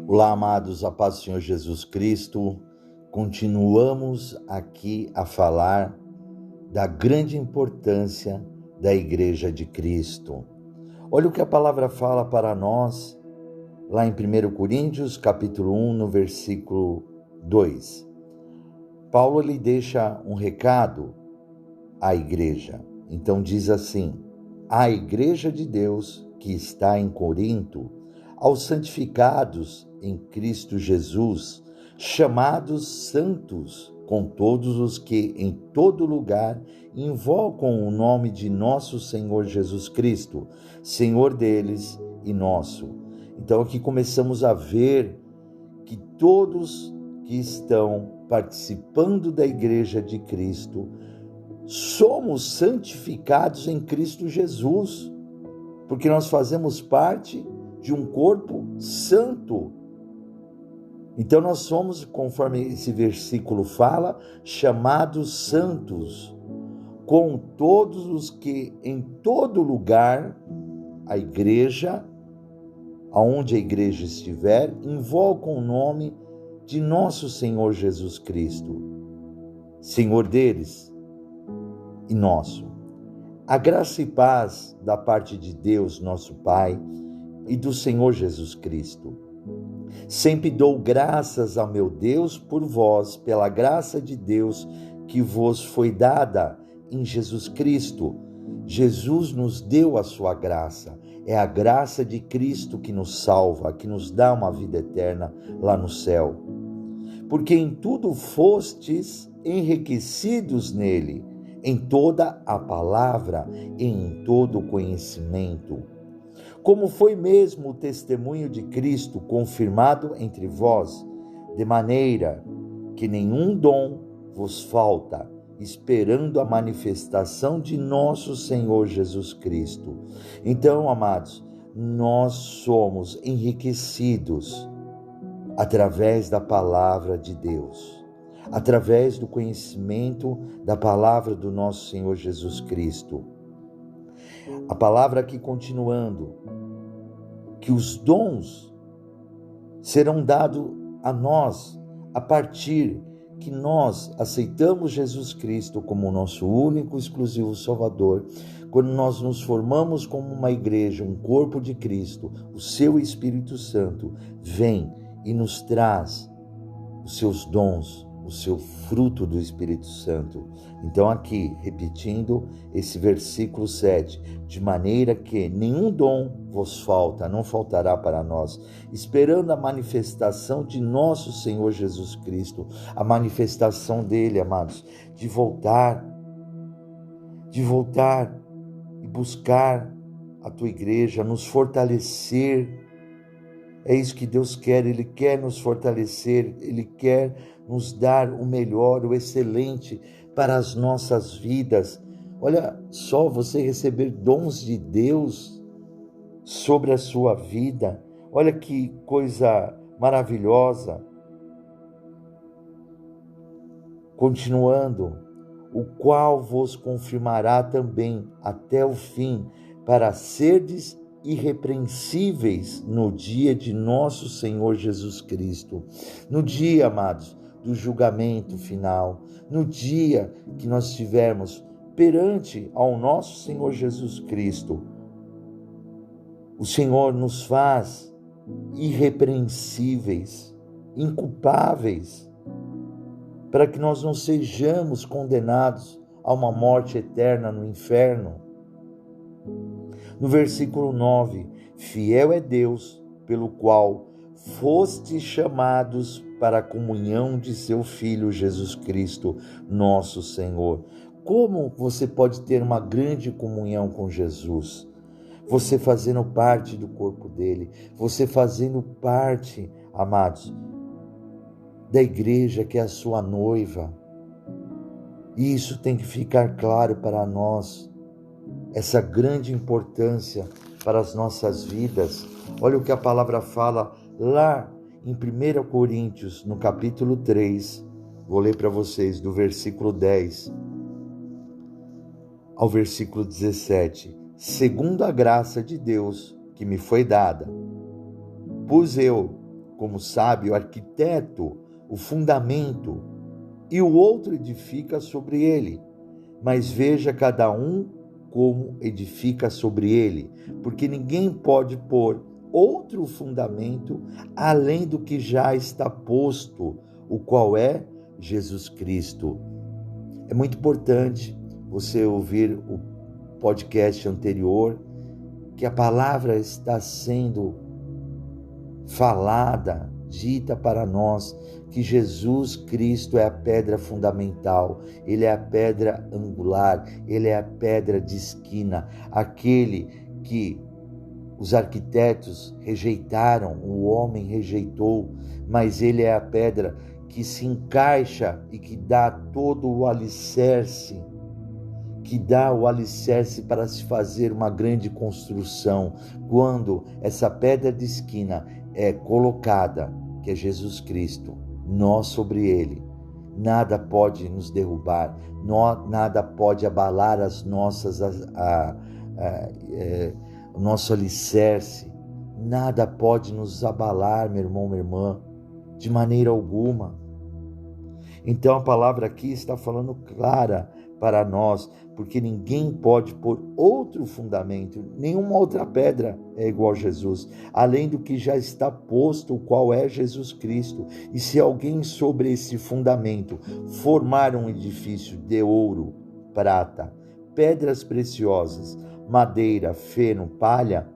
Olá, amados, a paz do Senhor Jesus Cristo. Continuamos aqui a falar da grande importância da Igreja de Cristo. Olha o que a palavra fala para nós, lá em 1 Coríntios, capítulo 1, no versículo 2. Paulo lhe deixa um recado à igreja. Então diz assim: a Igreja de Deus que está em Corinto, aos santificados em Cristo Jesus, chamados santos, com todos os que em todo lugar invocam o nome de nosso Senhor Jesus Cristo, Senhor deles e nosso. Então aqui começamos a ver que todos que estão participando da Igreja de Cristo somos santificados em Cristo Jesus, porque nós fazemos parte de um corpo santo. Então nós somos, conforme esse versículo fala, chamados santos, com todos os que em todo lugar a igreja, aonde a igreja estiver, invocam o nome de nosso Senhor Jesus Cristo, Senhor deles e nosso. A graça e paz da parte de Deus, nosso Pai, e do Senhor Jesus Cristo. Sempre dou graças ao meu Deus por vós, pela graça de Deus que vos foi dada em Jesus Cristo. Jesus nos deu a sua graça. É a graça de Cristo que nos salva, que nos dá uma vida eterna lá no céu. Porque em tudo fostes enriquecidos nele, em toda a palavra e em todo o conhecimento. Como foi mesmo o testemunho de Cristo confirmado entre vós, de maneira que nenhum dom vos falta, esperando a manifestação de nosso Senhor Jesus Cristo. Então, amados, nós somos enriquecidos através da palavra de Deus, através do conhecimento da palavra do nosso Senhor Jesus Cristo. A palavra aqui continuando, que os dons serão dados a nós a partir que nós aceitamos Jesus Cristo como nosso único e exclusivo Salvador, quando nós nos formamos como uma igreja, um corpo de Cristo, o seu Espírito Santo vem e nos traz os seus dons, o seu fruto do Espírito Santo. Então aqui, repetindo esse versículo 7, de maneira que nenhum dom vos falta, não faltará para nós, esperando a manifestação de nosso Senhor Jesus Cristo, a manifestação dele, amados, de voltar e buscar a tua igreja, nos fortalecer. É isso que Deus quer, Ele quer nos fortalecer, Ele quer nos dar o melhor, o excelente para as nossas vidas. Olha só, você receber dons de Deus sobre a sua vida, olha que coisa maravilhosa. Continuando, o qual vos confirmará também até o fim, para serdes irrepreensíveis no dia de nosso Senhor Jesus Cristo. No dia, amados, do julgamento final, no dia que nós estivermos perante ao nosso Senhor Jesus Cristo, o Senhor nos faz irrepreensíveis, inculpáveis, para que nós não sejamos condenados a uma morte eterna no inferno. No versículo 9, fiel é Deus, pelo qual fostes chamados para a comunhão de seu Filho Jesus Cristo, nosso Senhor. Como você pode ter uma grande comunhão com Jesus? Você fazendo parte do corpo dele, você fazendo parte, amados, da igreja que é a sua noiva. E isso tem que ficar claro para nós, essa grande importância para as nossas vidas. Olha o que a palavra fala lá em 1 Coríntios, no capítulo 3, vou ler para vocês, do versículo 10 ao versículo 17. Segundo a graça de Deus que me foi dada, pus eu como sabe, o arquiteto, o fundamento, e o outro edifica sobre ele. Mas veja cada um como edifica sobre ele, porque ninguém pode pôr outro fundamento além do que já está posto, o qual é Jesus Cristo. É muito importante você ouvir o podcast anterior, que a palavra está sendo falada, dita para nós, que Jesus Cristo é a pedra fundamental, Ele é a pedra angular, Ele é a pedra de esquina, aquele que os arquitetos rejeitaram, o homem rejeitou, mas Ele é a pedra que se encaixa e que dá todo o alicerce, para se fazer uma grande construção. Quando essa pedra de esquina é colocada, que é Jesus Cristo, nós sobre ele, nada pode nos derrubar, nada pode abalar o nosso alicerce, nada pode nos abalar, meu irmão, minha irmã, de maneira alguma. Então a palavra aqui está falando clara para nós, porque ninguém pode pôr outro fundamento, nenhuma outra pedra é igual a Jesus, além do que já está posto, o qual é Jesus Cristo. E se alguém sobre esse fundamento formar um edifício de ouro, prata, pedras preciosas, madeira, feno, palha,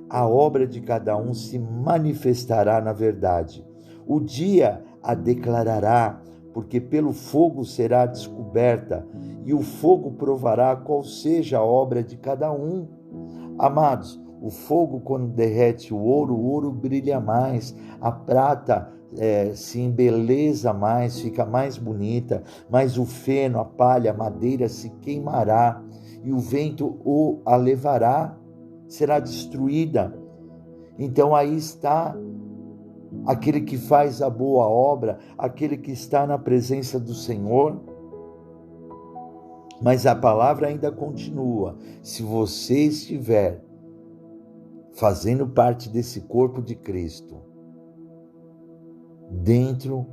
a obra de cada um se manifestará na verdade. O dia a declarará, porque pelo fogo será descoberta, e o fogo provará qual seja a obra de cada um. Amados, o fogo, quando derrete o ouro brilha mais, a prata se embeleza mais, fica mais bonita, mas o feno, a palha, a madeira se queimará, e o vento a levará, será destruída. Então aí está aquele que faz a boa obra, aquele que está na presença do Senhor. Mas a palavra ainda continua: se você estiver fazendo parte desse corpo de Cristo, dentro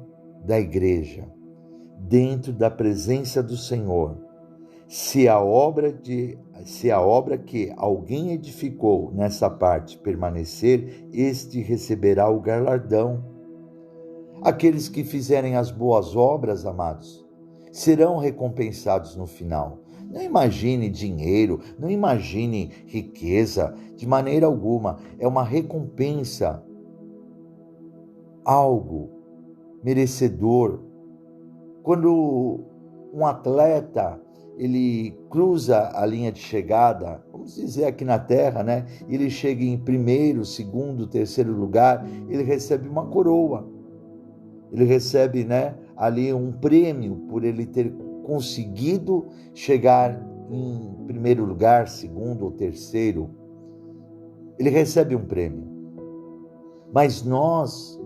da igreja, dentro da presença do Senhor, se a obra que alguém edificou nessa parte permanecer, este receberá o galardão. Aqueles que fizerem as boas obras, amados, serão recompensados no final. Não imagine dinheiro, não imagine riqueza, de maneira alguma. É uma recompensa, algo merecedor. Quando um atleta ele cruza a linha de chegada, vamos dizer aqui na Terra, né? Ele chega em primeiro, segundo, terceiro lugar, ele recebe uma coroa. Ele recebe, ali um prêmio por ele ter conseguido chegar em primeiro lugar, segundo ou terceiro. Ele recebe um prêmio. Mas nós,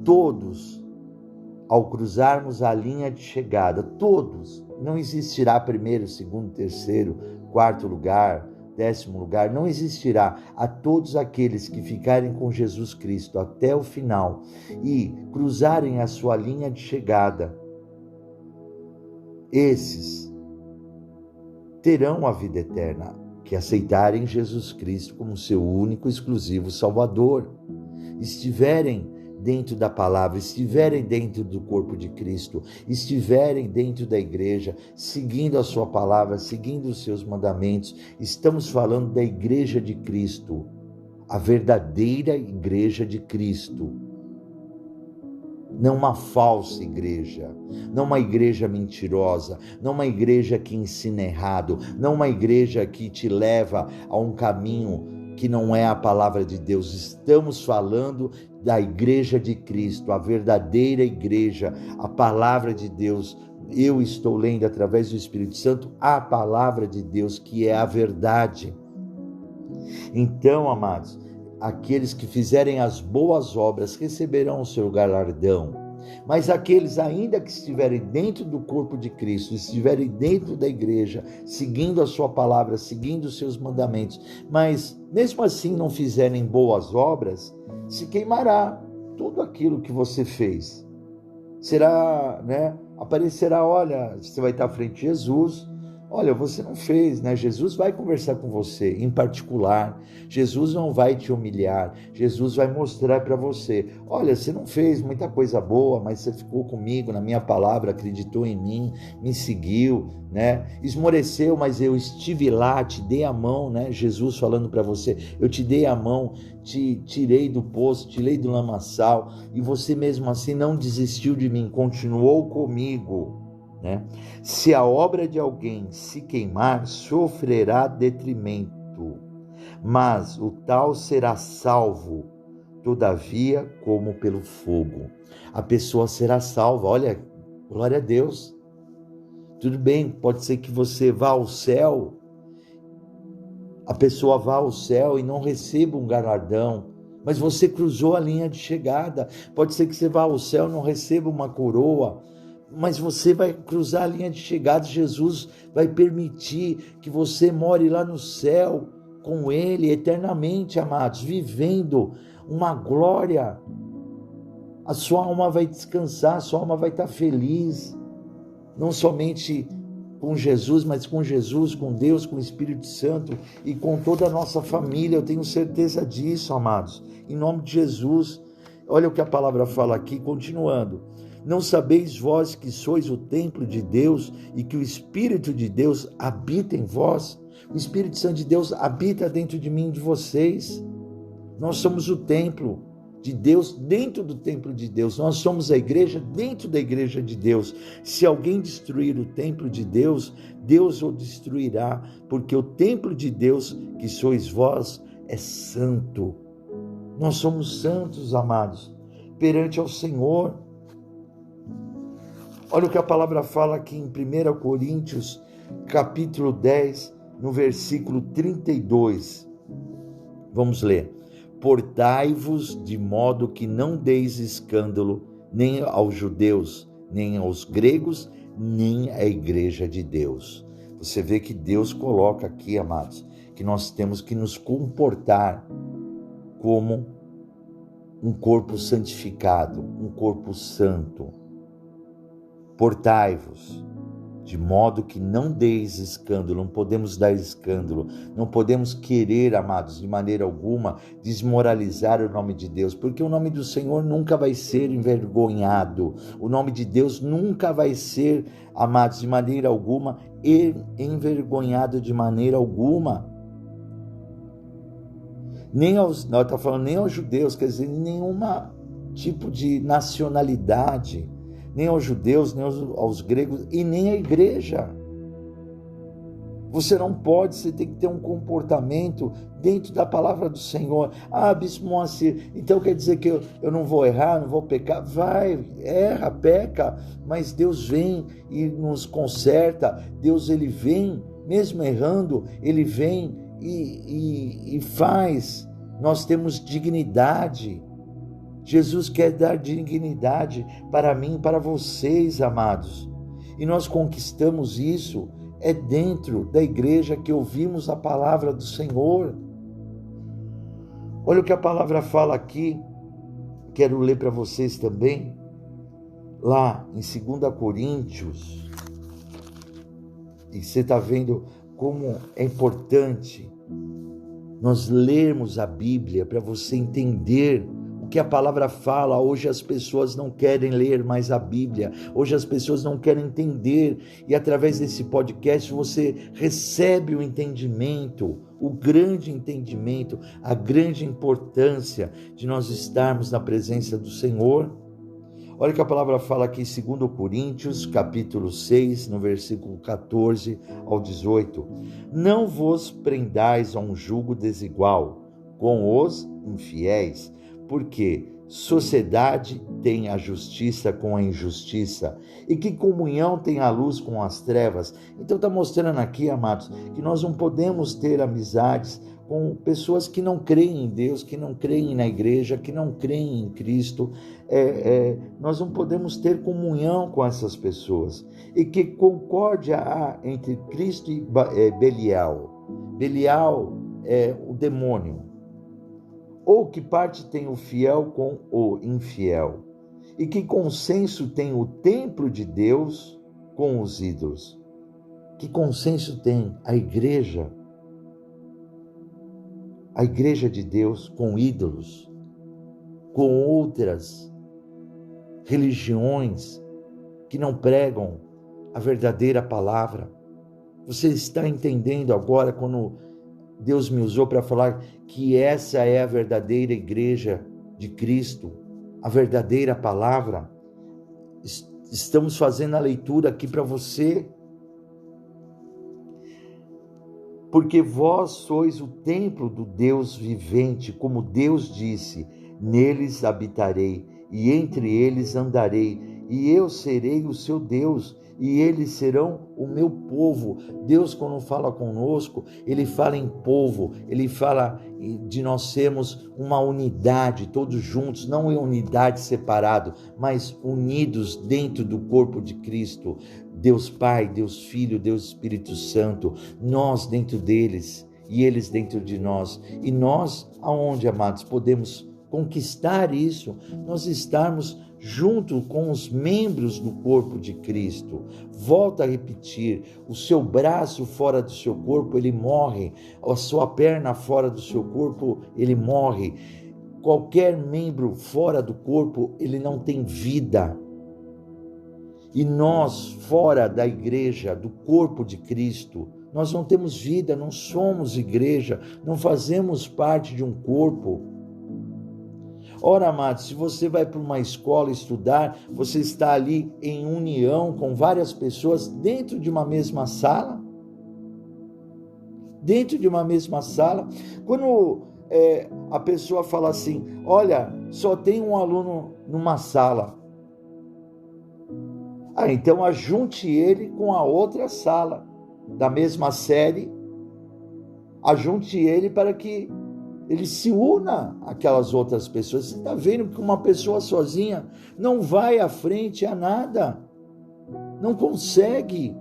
todos, ao cruzarmos a linha de chegada, todos, não existirá primeiro, segundo, terceiro, quarto lugar, 10º lugar, não existirá. A todos aqueles que ficarem com Jesus Cristo até o final e cruzarem a sua linha de chegada, esses terão a vida eterna, que aceitarem Jesus Cristo como seu único e exclusivo Salvador, estiverem dentro da palavra, estiverem dentro do corpo de Cristo, estiverem dentro da igreja, seguindo a sua palavra, seguindo os seus mandamentos. Estamos falando da igreja de Cristo, a verdadeira igreja de Cristo. Não uma falsa igreja, não uma igreja mentirosa, não uma igreja que ensina errado, não uma igreja que te leva a um caminho que não é a palavra de Deus. Estamos falando da igreja de Cristo, a verdadeira igreja, a palavra de Deus. Eu estou lendo através do Espírito Santo a palavra de Deus, que é a verdade. Então, amados, aqueles que fizerem as boas obras receberão o seu galardão. Mas aqueles ainda que estiverem dentro do corpo de Cristo, estiverem dentro da igreja, seguindo a sua palavra, seguindo os seus mandamentos, mas mesmo assim não fizerem boas obras, se queimará. tudo aquilo que você fez. Será, aparecerá, olha, você vai estar à frente de Jesus, olha, você não fez, Jesus vai conversar com você em particular, Jesus não vai te humilhar, Jesus vai mostrar para você, olha, você não fez muita coisa boa, mas você ficou comigo na minha palavra, acreditou em mim, me seguiu, esmoreceu, mas eu estive lá, te dei a mão, Jesus falando para você, eu te dei a mão, te tirei do poço, tirei do lamaçal, e você mesmo assim não desistiu de mim, continuou comigo. Se a obra de alguém se queimar, sofrerá detrimento, mas o tal será salvo, todavia, como pelo fogo. A pessoa será salva, olha, glória a Deus. Tudo bem, pode ser que você vá ao céu, a pessoa vá ao céu e não receba um galardão, mas você cruzou a linha de chegada. Pode ser que você vá ao céu e não receba uma coroa, mas você vai cruzar a linha de chegada. Jesus vai permitir que você more lá no céu com Ele eternamente, amados, vivendo uma glória. A sua alma vai descansar, a sua alma vai estar feliz, não somente com Jesus, mas com Jesus, com Deus, com o Espírito Santo e com toda a nossa família. Eu tenho certeza disso, amados, em nome de Jesus. Olha o que a palavra fala aqui, continuando. Não sabeis vós que sois o templo de Deus e que o Espírito de Deus habita em vós? O Espírito Santo de Deus habita dentro de mim e de vocês. Nós somos o templo de Deus dentro do templo de Deus. Nós somos a igreja dentro da igreja de Deus. Se alguém destruir o templo de Deus, Deus o destruirá, porque o templo de Deus, que sois vós, é santo. Nós somos santos, amados, perante ao Senhor. Olha o que a palavra fala aqui em 1 Coríntios, capítulo 10, no versículo 32. Vamos ler. Portai-vos de modo que não deis escândalo nem aos judeus, nem aos gregos, nem à igreja de Deus. Você vê que Deus coloca aqui, amados, que nós temos que nos comportar como um corpo santificado, um corpo santo. Portai-vos de modo que não deis escândalo. Não podemos dar escândalo, não podemos querer, amados, de maneira alguma desmoralizar o nome de Deus, porque o nome do Senhor nunca vai ser envergonhado, o nome de Deus nunca vai ser, amados, de maneira alguma envergonhado de maneira alguma. Está falando nem aos judeus, quer dizer, nenhuma tipo de nacionalidade, nem aos judeus, nem aos gregos e nem à igreja. Você não pode, você tem que ter um comportamento dentro da palavra do Senhor. Ah, Bispo Moacir, então quer dizer que eu não vou errar, não vou pecar? Vai, erra, peca, mas Deus vem e nos conserta. Deus, ele vem, mesmo errando, ele vem e faz. Nós temos dignidade. Jesus quer dar dignidade para mim e para vocês, amados. E nós conquistamos isso dentro da igreja que ouvimos a palavra do Senhor. Olha o que a palavra fala aqui. Quero ler para vocês também. Lá em 2 Coríntios. E você está vendo como é importante nós lermos a Bíblia para você entender o que a palavra fala. Hoje as pessoas não querem ler mais a Bíblia, hoje as pessoas não querem entender, e através desse podcast você recebe o entendimento, o grande entendimento, a grande importância de nós estarmos na presença do Senhor. Olha o que a palavra fala aqui em 2 Coríntios, capítulo 6, no versículo 14 ao 18. Não vos prendais a um jugo desigual com os infiéis, porque sociedade tem a justiça com a injustiça, e que comunhão tem a luz com as trevas. Então está mostrando aqui, amados, que nós não podemos ter amizades com pessoas que não creem em Deus, que não creem na igreja, que não creem em Cristo. Nós não podemos ter comunhão com essas pessoas. E que concórdia há entre Cristo e Belial. Belial é o demônio. Ou que parte tem o fiel com o infiel? E que consenso tem o templo de Deus com os ídolos? Que consenso tem a igreja de Deus com ídolos, com outras religiões que não pregam a verdadeira palavra? Você está entendendo agora quando Deus me usou para falar que essa é a verdadeira igreja de Cristo, a verdadeira palavra? Estamos fazendo a leitura aqui para você, porque vós sois o templo do Deus vivente, como Deus disse, neles habitarei, e entre eles andarei, e eu serei o seu Deus, e eles serão o meu povo. Deus, quando fala conosco, Ele fala em povo, Ele fala de nós sermos uma unidade, todos juntos, não em unidade separado, mas unidos dentro do corpo de Cristo. Deus Pai, Deus Filho, Deus Espírito Santo, nós dentro deles e eles dentro de nós. E nós, aonde, amados, podemos conquistar isso? Nós estarmos junto com os membros do corpo de Cristo. Volto a repetir, o seu braço fora do seu corpo, ele morre. A sua perna fora do seu corpo, ele morre. Qualquer membro fora do corpo, ele não tem vida. E nós, fora da igreja, do corpo de Cristo, nós não temos vida, não somos igreja, não fazemos parte de um corpo. Ora, amados, se você vai para uma escola estudar, você está ali em união com várias pessoas dentro de uma mesma sala. Dentro de uma mesma sala. Quando a pessoa fala assim, olha, só tem um aluno numa sala. Então ajunte ele com a outra sala, da mesma série. Ajunte ele para que ele se una àquelas outras pessoas. Você está vendo que uma pessoa sozinha não vai à frente a nada. Não consegue.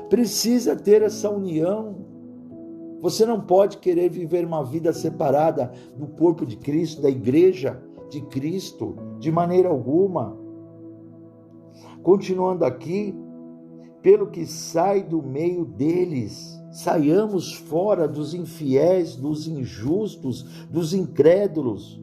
Precisa ter essa união. Você não pode querer viver uma vida separada do corpo de Cristo, da igreja de Cristo, de maneira alguma. Continuando aqui, pelo que sai do meio deles, saiamos fora dos infiéis, dos injustos, dos incrédulos.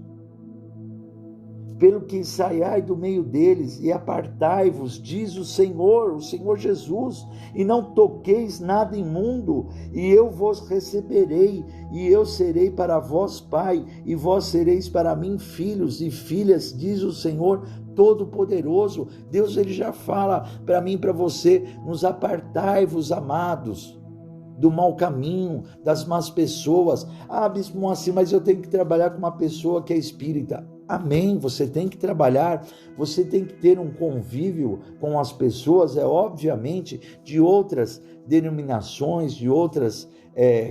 Pelo que saiai do meio deles e apartai-vos, diz o Senhor Jesus, e não toqueis nada imundo, e eu vos receberei, e eu serei para vós pai, e vós sereis para mim filhos e filhas, diz o Senhor Todo-Poderoso. Deus, ele já fala para mim e para você, nos apartai-vos, amados, do mau caminho, das más pessoas. Bispo assim, mas eu tenho que trabalhar com uma pessoa que é espírita. Amém, você tem que trabalhar, você tem que ter um convívio com as pessoas, obviamente, de outras denominações, de outras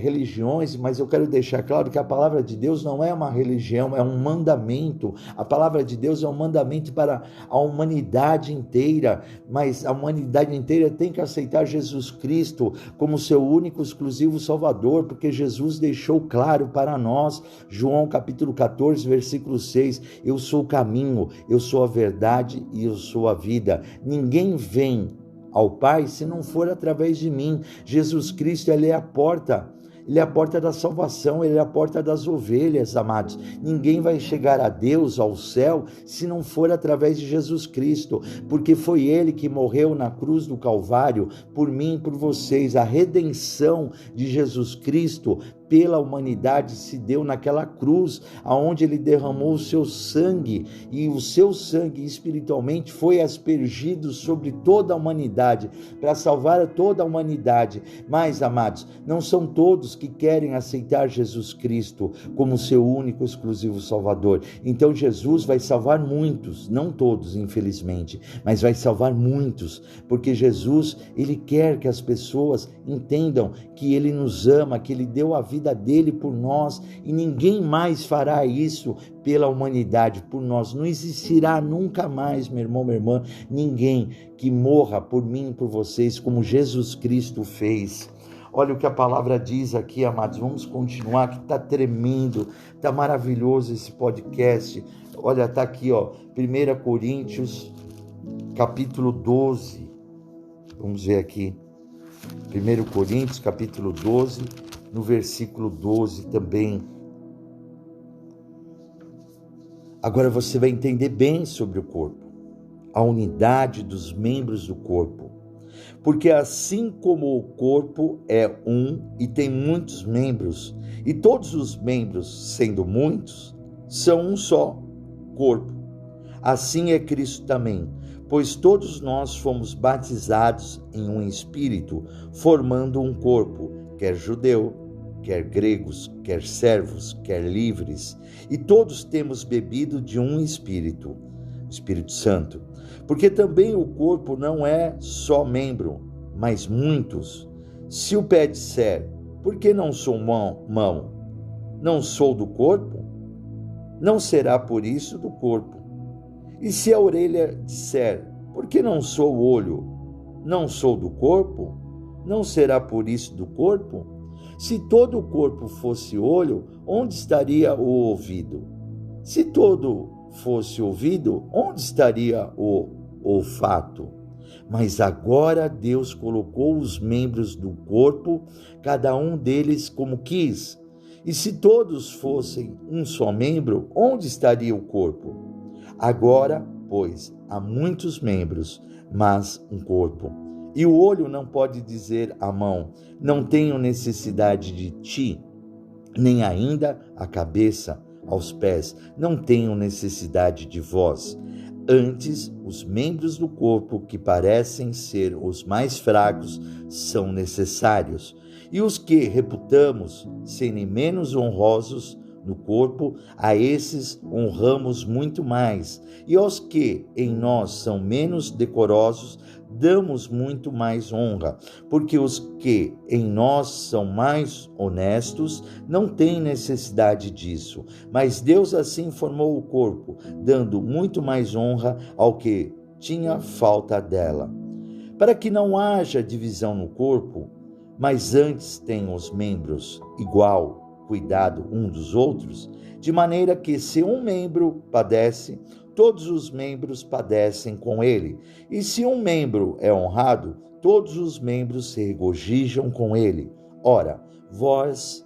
religiões, mas eu quero deixar claro que a palavra de Deus não é uma religião, é um mandamento. A palavra de Deus é um mandamento para a humanidade inteira, mas a humanidade inteira tem que aceitar Jesus Cristo como seu único, exclusivo Salvador, porque Jesus deixou claro para nós, João capítulo 14, versículo 6, eu sou o caminho, eu sou a verdade e eu sou a vida. Ninguém vem ao Pai se não for através de mim. Jesus Cristo, ele é a porta. Ele é a porta da salvação, ele é a porta das ovelhas, amados. Ninguém vai chegar a Deus, ao céu, se não for através de Jesus Cristo, porque foi ele que morreu na cruz do Calvário, por mim e por vocês. A redenção de Jesus Cristo pela humanidade se deu naquela cruz, aonde ele derramou o seu sangue, e o seu sangue espiritualmente foi aspergido sobre toda a humanidade, para salvar toda a humanidade. Mas, amados, não são todos que querem aceitar Jesus Cristo como seu único, exclusivo Salvador. Então Jesus vai salvar muitos, não todos, infelizmente, mas vai salvar muitos, porque Jesus, ele quer que as pessoas entendam que ele nos ama, que ele deu a vida dele por nós, e ninguém mais fará isso pela humanidade, por nós. Não existirá nunca mais, meu irmão, minha irmã, ninguém que morra por mim e por vocês como Jesus Cristo fez. Olha o que a palavra diz aqui, amados. Vamos continuar, que está tremendo, está maravilhoso esse podcast. Olha, está aqui, 1 Coríntios, capítulo 12. Vamos ver aqui. 1 Coríntios, capítulo 12, no versículo 12 também. Agora você vai entender bem sobre o corpo, a unidade dos membros do corpo. Porque assim como o corpo é um e tem muitos membros, e todos os membros, sendo muitos, são um só corpo, assim é Cristo também, pois todos nós fomos batizados em um espírito, formando um corpo, quer judeu, quer gregos, quer servos, quer livres, e todos temos bebido de um espírito, o Espírito Santo. Porque também o corpo não é só membro, mas muitos. Se o pé disser, por que não sou mão? Não sou do corpo? Não será por isso do corpo. E se a orelha disser, por que não sou olho? Não sou do corpo? Não será por isso do corpo? Se todo o corpo fosse olho, onde estaria o ouvido? Se todo fosse ouvido, onde estaria o olfato? Mas agora Deus colocou os membros do corpo, cada um deles como quis. E se todos fossem um só membro, onde estaria o corpo? Agora, pois, há muitos membros, mas um corpo. E o olho não pode dizer à mão, não tenho necessidade de ti, nem ainda a cabeça aos pés, não tenho necessidade de vós. Antes, os membros do corpo que parecem ser os mais fracos são necessários, e os que reputamos serem menos honrosos no corpo, a esses honramos muito mais, e aos que em nós são menos decorosos, damos muito mais honra, porque os que em nós são mais honestos não têm necessidade disso, mas Deus assim formou o corpo, dando muito mais honra ao que tinha falta dela, para que não haja divisão no corpo, mas antes tenham os membros igual cuidado um dos outros, de maneira que se um membro padece, todos os membros padecem com ele. E se um membro é honrado, todos os membros se regozijam com ele. Ora, vós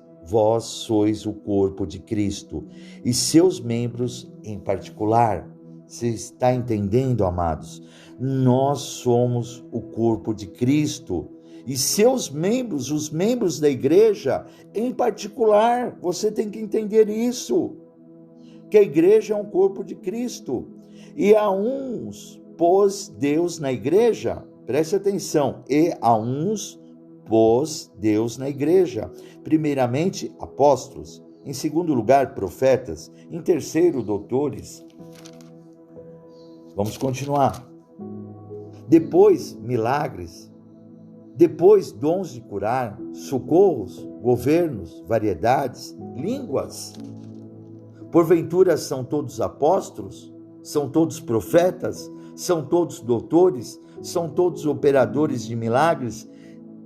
sois o corpo de Cristo, e seus membros em particular. Você está entendendo, amados? Nós somos o corpo de Cristo. E seus membros, os membros da igreja, em particular, você tem que entender isso, que a igreja é um corpo de Cristo, e a uns pôs Deus na igreja, preste atenção, e a uns pôs Deus na igreja, primeiramente apóstolos, em segundo lugar profetas, em terceiro doutores. Vamos continuar. Depois milagres, depois dons de curar, socorros, governos, variedades, línguas. Porventura são todos apóstolos? São todos profetas? São todos doutores? São todos operadores de milagres?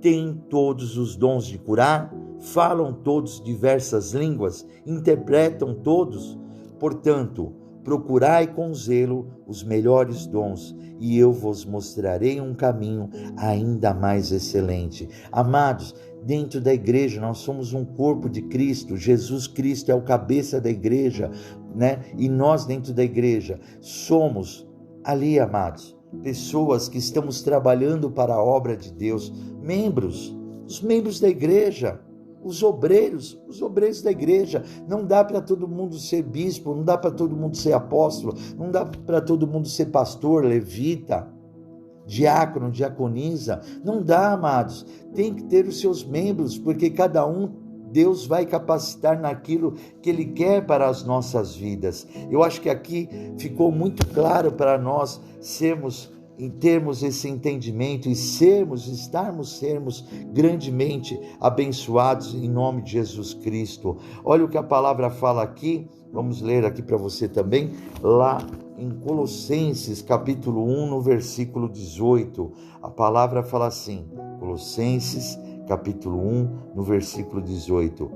Têm todos os dons de curar? Falam todos diversas línguas? Interpretam todos? Portanto, procurai com zelo os melhores dons, e eu vos mostrarei um caminho ainda mais excelente. Amados, dentro da igreja nós somos um corpo de Cristo, Jesus Cristo é o cabeça da igreja, né? E nós dentro da igreja somos ali, amados, pessoas que estamos trabalhando para a obra de Deus, membros, os membros da igreja, os obreiros da igreja. Não dá para todo mundo ser bispo, não dá para todo mundo ser apóstolo, não dá para todo mundo ser pastor, levita, diácono, diaconisa. Não dá, amados. Tem que ter os seus membros, porque cada um Deus vai capacitar naquilo que Ele quer para as nossas vidas. Eu acho que aqui ficou muito claro para nós termos esse entendimento e sermos grandemente abençoados em nome de Jesus Cristo. Olha o que a palavra fala aqui, vamos ler aqui para você também, lá em Colossenses capítulo 1, no versículo 18. A palavra fala assim, Colossenses capítulo 1, no versículo 18.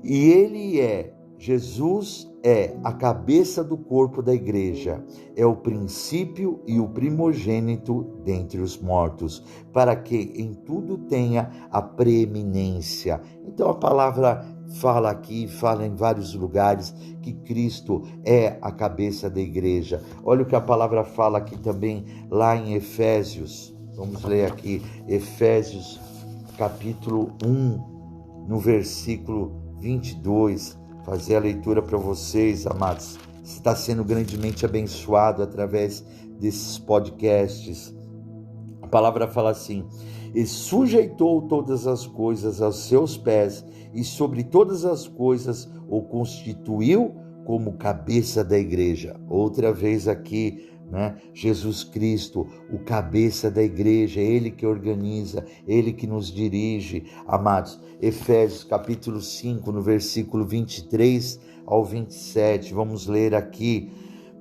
E Jesus é a cabeça do corpo da igreja, é o princípio e o primogênito dentre os mortos, para que em tudo tenha a preeminência. Então a palavra fala aqui, fala em vários lugares que Cristo é a cabeça da igreja. Olha o que a palavra fala aqui também lá em Efésios. Vamos ler aqui, Efésios capítulo 1, no versículo 22, fazer a leitura para vocês, amados. Você está sendo grandemente abençoado através desses podcasts. A palavra fala assim: e sujeitou todas as coisas aos seus pés, e sobre todas as coisas o constituiu como cabeça da igreja. Outra vez aqui, Jesus Cristo, o cabeça da igreja, Ele que organiza, Ele que nos dirige, amados. Efésios capítulo 5, no versículo 23 ao 27, vamos ler aqui: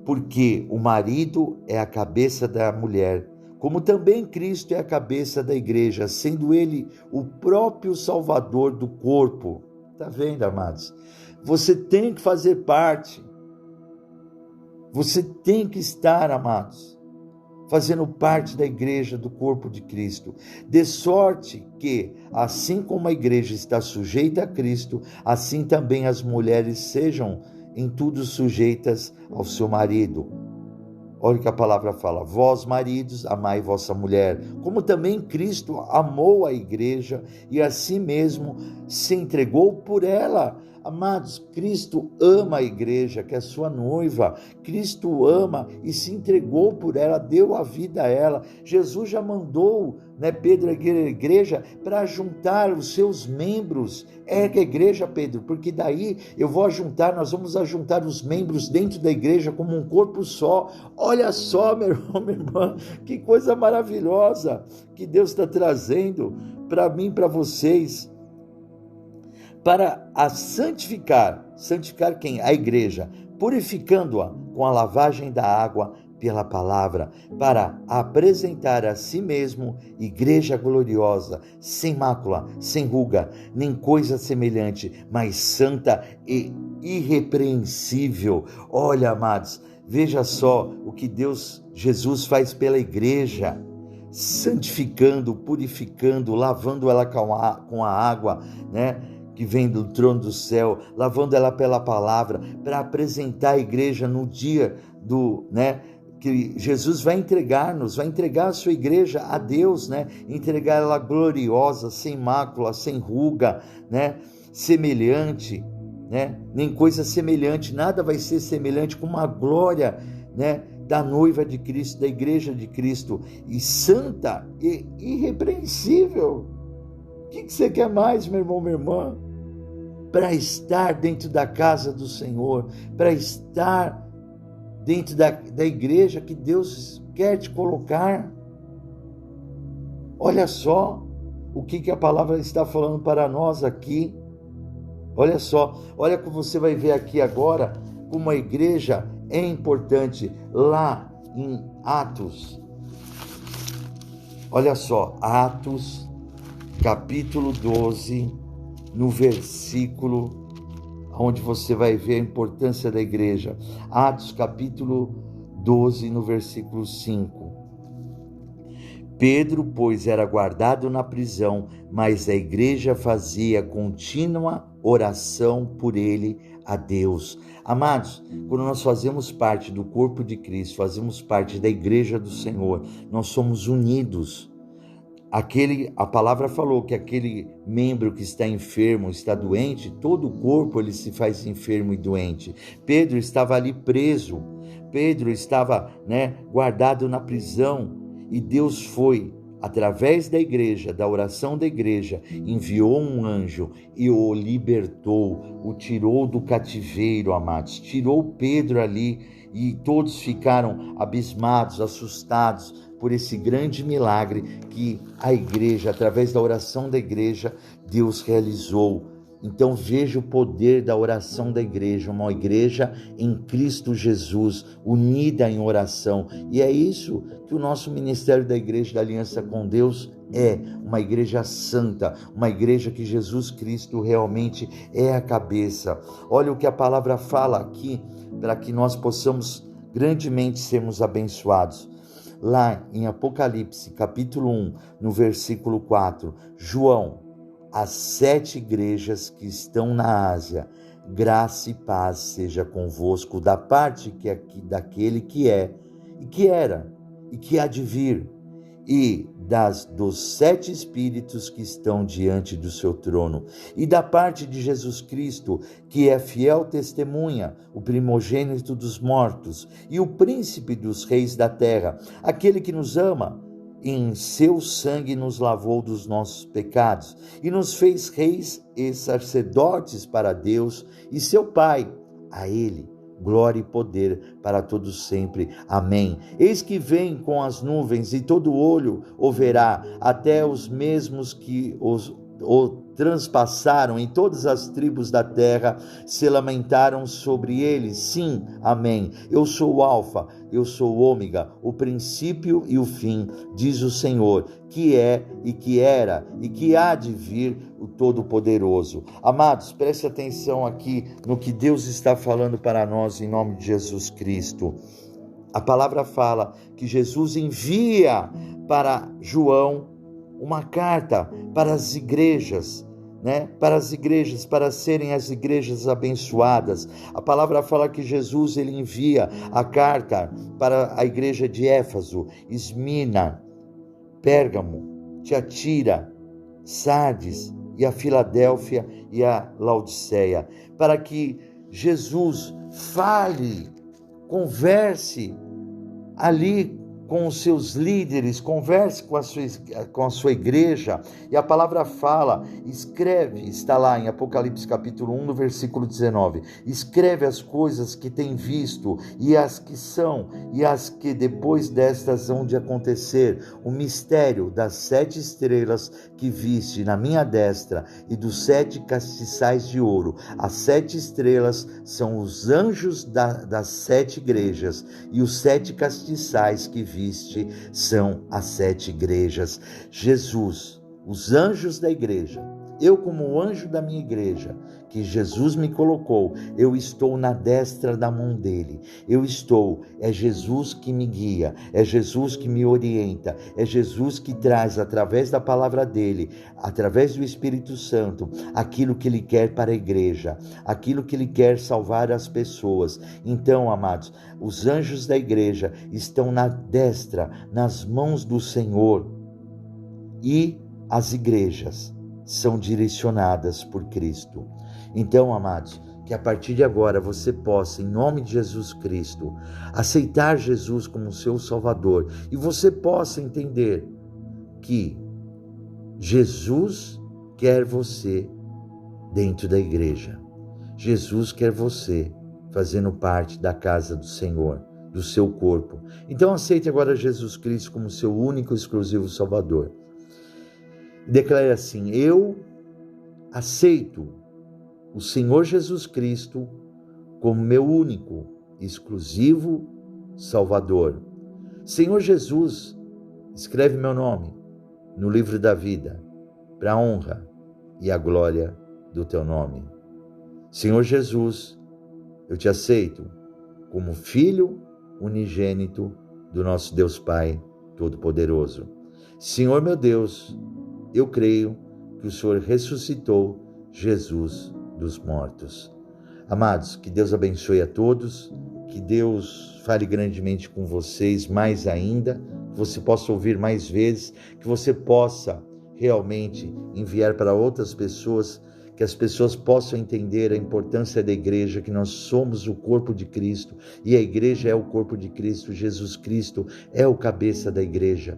porque o marido é a cabeça da mulher, como também Cristo é a cabeça da igreja, sendo Ele o próprio Salvador do corpo. Está vendo, amados? Você tem que fazer parte. Você tem que estar, amados, fazendo parte da igreja, do corpo de Cristo. De sorte que, assim como a igreja está sujeita a Cristo, assim também as mulheres sejam em tudo sujeitas ao seu marido. Olha o que a palavra fala: vós, maridos, amai vossa mulher, como também Cristo amou a igreja e a si mesmo se entregou por ela. Amados, Cristo ama a igreja, que é sua noiva. Cristo ama e se entregou por ela, deu a vida a ela. Jesus já mandou, Pedro, a igreja, para juntar os seus membros. Ergue a igreja, Pedro, porque daí nós vamos ajuntar os membros dentro da igreja como um corpo só. Olha só, meu irmão, minha irmã, que coisa maravilhosa que Deus está trazendo para mim, para vocês, para a santificar quem? A igreja, purificando-a com a lavagem da água pela palavra, para apresentar a si mesmo igreja gloriosa, sem mácula, sem ruga, nem coisa semelhante, mas santa e irrepreensível. Olha, amados, veja só o que Jesus faz pela igreja, santificando, purificando, lavando ela com a água, que vem do trono do céu, lavando ela pela palavra, para apresentar a igreja no dia que Jesus vai entregar a sua igreja a Deus, entregar ela gloriosa, sem mácula, sem ruga, semelhante, nem coisa semelhante, nada vai ser semelhante, com uma glória, da noiva de Cristo, da igreja de Cristo, e santa e irrepreensível. O que você quer mais, meu irmão, minha irmã? Para estar dentro da casa do Senhor, para estar dentro da igreja que Deus quer te colocar. Olha só o que a palavra está falando para nós aqui. Olha só, olha como você vai ver aqui agora, como a igreja é importante lá em Atos. Olha só, Atos capítulo 12, no versículo, onde você vai ver a importância da igreja. Atos capítulo 12, no versículo 5. Pedro, pois, era guardado na prisão, mas a igreja fazia contínua oração por ele a Deus. Amados, quando nós fazemos parte do corpo de Cristo, fazemos parte da igreja do Senhor, nós somos unidos. A palavra falou que aquele membro que está enfermo, está doente, todo o corpo ele se faz enfermo e doente. Pedro estava ali preso, Pedro estava, guardado na prisão, e Deus foi, através da igreja, da oração da igreja, enviou um anjo e o libertou, o tirou do cativeiro, amados, tirou Pedro ali, e todos ficaram abismados, assustados por esse grande milagre que a igreja, através da oração da igreja, Deus realizou. Então veja o poder da oração da igreja, uma igreja em Cristo Jesus, unida em oração. E é isso que o nosso Ministério da Igreja da Aliança com Deus é uma igreja santa, uma igreja que Jesus Cristo realmente é a cabeça. Olha o que a palavra fala aqui, para que nós possamos grandemente sermos abençoados. Lá em Apocalipse, capítulo 1, no versículo 4, João, as 7 igrejas que estão na Ásia, graça e paz seja convosco da parte daquele que é, e que era, e que há de vir, e dos 7 Espíritos que estão diante do seu trono, e da parte de Jesus Cristo, que é fiel testemunha, o primogênito dos mortos, e o príncipe dos reis da terra, aquele que nos ama, em seu sangue nos lavou dos nossos pecados, e nos fez reis e sacerdotes para Deus e seu Pai. A ele glória e poder para todos sempre. Amém. Eis que vem com as nuvens, e todo olho o verá, até os mesmos que o transpassaram, em todas as tribos da terra se lamentaram sobre ele. Sim, amém. Eu sou o Alfa, eu sou o Ômega, o princípio e o fim, diz o Senhor, que é e que era e que há de vir, o Todo-Poderoso. Amados, preste atenção aqui no que Deus está falando para nós em nome de Jesus Cristo. A palavra fala que Jesus envia para João uma carta para as igrejas, para serem as igrejas abençoadas. A palavra fala que Jesus ele envia a carta para a igreja de Éfeso, Esmirna, Pérgamo, Tiatira, Sardes e a Filadélfia e a Laodiceia, para que Jesus fale, converse ali com os seus líderes, converse com a sua igreja. E a palavra fala, escreve, está lá em Apocalipse capítulo 1, no versículo 19, escreve as coisas que tem visto, e as que são, e as que depois destas hão de acontecer, o mistério das 7 estrelas que viste na minha destra, e dos 7 castiçais de ouro. As 7 estrelas são os anjos das 7 igrejas, e os 7 castiçais que viste são as 7 igrejas. Jesus, os anjos da igreja, eu como anjo da minha igreja, que Jesus me colocou, eu estou na destra da mão dele, é Jesus que me guia, é Jesus que me orienta, é Jesus que traz através da palavra dele, através do Espírito Santo, aquilo que ele quer para a igreja, aquilo que ele quer salvar as pessoas. Então, amados, os anjos da igreja estão na destra, nas mãos do Senhor, e as igrejas são direcionadas por Cristo. Então, amados, que a partir de agora você possa, em nome de Jesus Cristo, aceitar Jesus como seu Salvador, e você possa entender que Jesus quer você dentro da igreja. Jesus quer você fazendo parte da casa do Senhor, do seu corpo. Então aceite agora Jesus Cristo como seu único e exclusivo Salvador. E declare assim: eu aceito o Senhor Jesus Cristo como meu único, exclusivo Salvador. Senhor Jesus, escreve meu nome no livro da vida, para a honra e a glória do teu nome. Senhor Jesus, eu te aceito como filho unigênito do nosso Deus Pai Todo-Poderoso. Senhor meu Deus, eu creio que o Senhor ressuscitou Jesus dos mortos. Amados, que Deus abençoe a todos, que Deus fale grandemente com vocês mais ainda, que você possa ouvir mais vezes, que você possa realmente enviar para outras pessoas, que as pessoas possam entender a importância da igreja, que nós somos o corpo de Cristo, e a igreja é o corpo de Cristo, Jesus Cristo é o cabeça da igreja.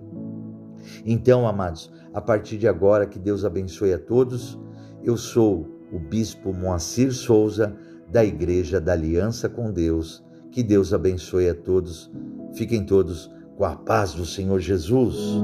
Então, amados, a partir de agora, que Deus abençoe a todos. Eu sou o Bispo Moacir Souza, da Igreja da Aliança com Deus. Que Deus abençoe a todos. Fiquem todos com a paz do Senhor Jesus.